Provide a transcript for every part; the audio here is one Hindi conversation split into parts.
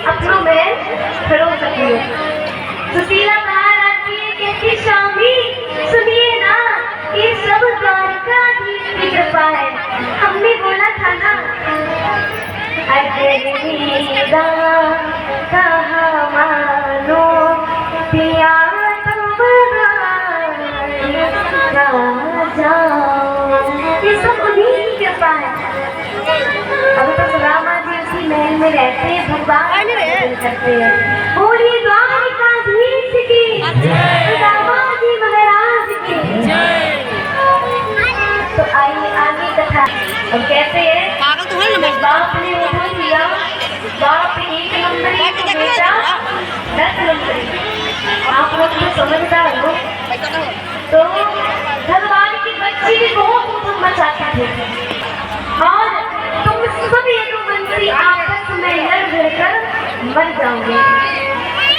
अपनों में खड़ो सकी हो। सुशीला बाहर आती है, कहती स्वामी सुनिए ना, ये सब द्वारकाधीश की कृपा है। हमने बोला था ना अजमेरा कहा मानो पिया ये सब उन्हीं की कृपा है। अब तो सुदामा जी उसी महल में रहते हैं, भगवान करते हैं। बोलिए द्वारकाधीश की, सुदामा जी महाराज की। तो आइए आगे कथा। अब कहते हैं बाप ने वो किया, बाप 1 नंबर बेटा 10 नंबर। आप लोग तो समझदार हो। तो भगवान की बच्ची भी बहुत मचाते थे और तुम सब यदुवंशी आपस में लड़ कर मर जाओगे।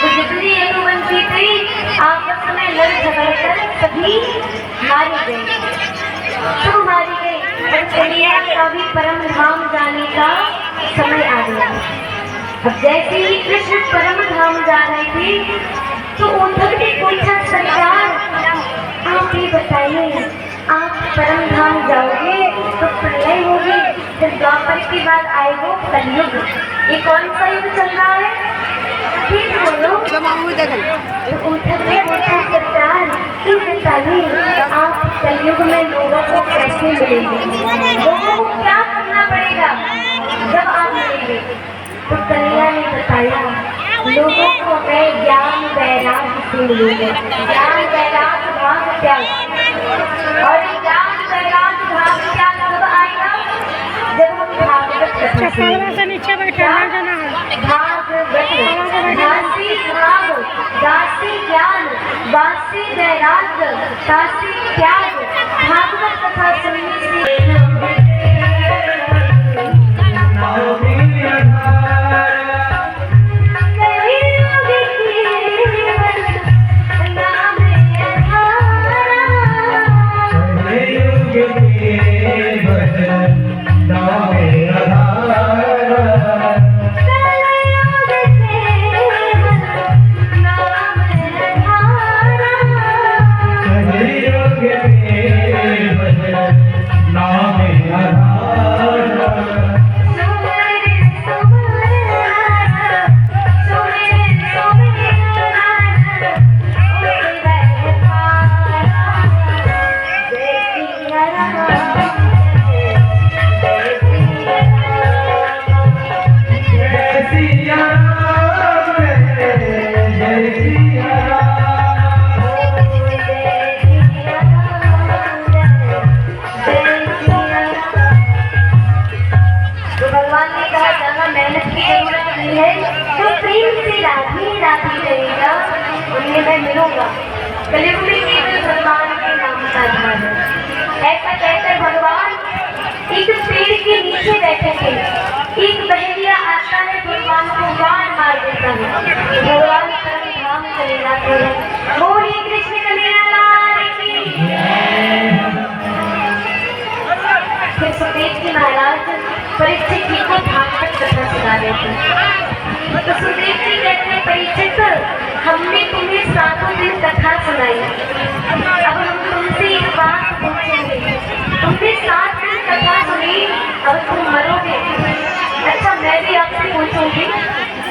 तो जितनी यदुवंशी थी आपस में लड़ झगड़ कर सभी मारी गई, सब मारी गई। और कन्या का भी परम धाम जाने का समय आ गया। अब जैसे ही कृष्ण परम धाम जा रहे थे तो उद्धव ने पूछा सरकार आप ये बताइए, आप परम धाम जाओगे तो प्रलय होगी, फिर द्वापर के बाद आएगा कलयुग। ये कौन सा युग चल रहा है? ठीक बोलो। तो उद्धव ने पूछा सरकार ये बताइए, आप कलयुग में लोगों को कैसे मिलेंगे, लोगों को क्या करना पड़ेगा जब आप मिलेंगे? तो कन्या ने बताया लोगों को मैं ज्ञान वैराग्य से मिलूंगा, ज्ञान वैराग्य भाग त्याग। और ज्ञान वैराग्य भाग त्याग कब आएगा? जब हम भागवत कथा सुनेंगे। भासी भाग दासी ज्ञान वासी वैराग्य दासी त्याग। भागवत कथा सुनने से कलयुग में केवल भगवान के नाम का ध्यान है। ऐसा कहकर भगवान एक पेड़ के नीचे बैठे थे। एक बहेलिया आता है, भगवान को बाण मार देता है। भगवान परम धाम चले जाते हैं। बोलिए कृष्ण कन्हैया लाल की। फिर सुखदेव जी महाराज परीक्षित जी को भागवत कथा सुना देते हैं। तो सुखदेव जी कहते हैं परीक्षित हमने तुम्हें 7 दिन कथा सुनाई, अब हम तुमसे एक बात पूछेंगे। तुमने 7 दिन कथा सुनी, अब तुम मरोगे। अच्छा मैं भी आपसे पूछूंगी,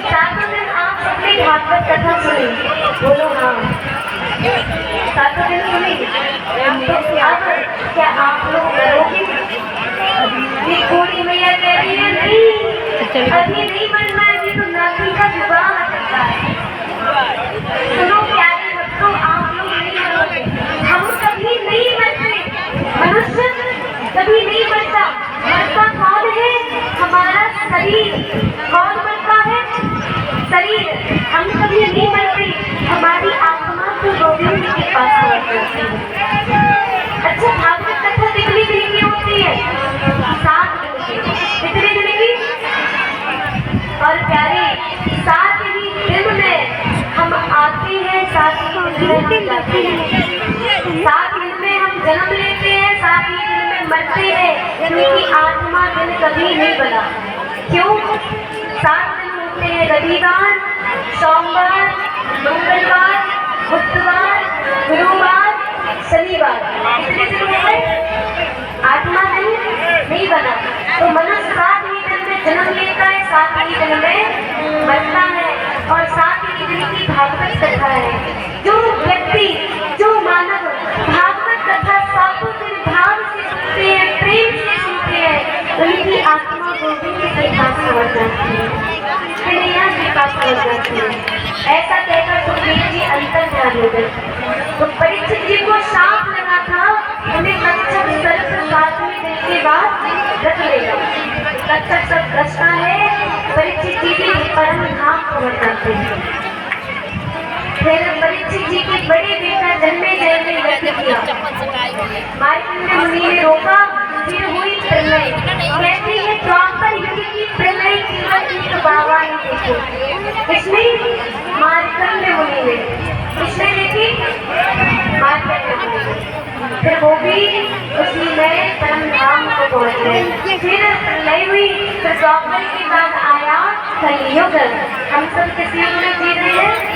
7 दिन आप सबने भागवत कथा सुनी? बोलो हाँ। 7 दिन सुनी, तो अब क्या आप लोग मरोगे? ये कोड़ी मैया कह रही है नहीं, अभी नहीं मरना है, तो नाती का विवाह करता है। सुनो प्यारे भक्तों, आप लोग नहीं मरोगे, हम कभी नहीं मरते। मनुष्य कभी नहीं मरता। मरता कौन है? हमारा शरीर। कौन मरता है? शरीर। हम कभी नहीं मरते, हमारी आत्मा तो गोविंद के पास रहती है। अच्छा भागवत कथा कितनी दिन की होती है? 7 दिन की। कितने दिन की? और प्यारे 7 ही दिन में हम आते हैं, 7 दिन जाते हैं। 7 दिन में हम जन्म लेते हैं, 7 ही दिन में मरते हैं, क्योंकि आत्मा दिन कभी नहीं बना। क्यों? 7 दिन सुनते हैं रविवार, सोमवार, मंगलवार, बुधवार, गुरुवार, शनिवार। कितने दिन हो गए? 8वां दिन नहीं बना। तो मनुष्य 7 ही दिन में जन्म लेता है, 7 ही दिन में मरता है और 7 ही दिन की भागवत कथा है। जो व्यक्ति, जो मानव भागवत कथा 7 दिन भाव से सुनते हैं, प्रेम से सुनते हैं, उनकी आत्मा गोविंद के पास पहुंच जाती है, कन्हैया के पास पहुंच जाती है। ऐसा कहकर सुखदेव जी अंतर ध्यान हो गए। तो परीक्षित जी को शाप लगा था, उन्हें कच्छप सर्प 7वें दिन के बाद रख लेगा। कच्छप सब रचना है, परीक्षित जी भी परम धाम पहुंच जाते हैं। फिर परीक्षित जी के बड़े बेटा जन्मेजय ने यज्ञ किया। मार्कंडेय मुनि ने रोका, फिर हुई प्रलय। कहते हैं द्वापर युग की प्रलय केवल एक बाबा ने देखी। इसमें मार्कंडेय मुनि ने, इसने देखी मार्कंडेय मुनि ने। फिर वो भी उसी में परम धाम को पहुंच गए। फिर प्रलय हुई, फिर द्वापर के बाद आया कलयुग। हम सब किस युग में जी रहे हैं?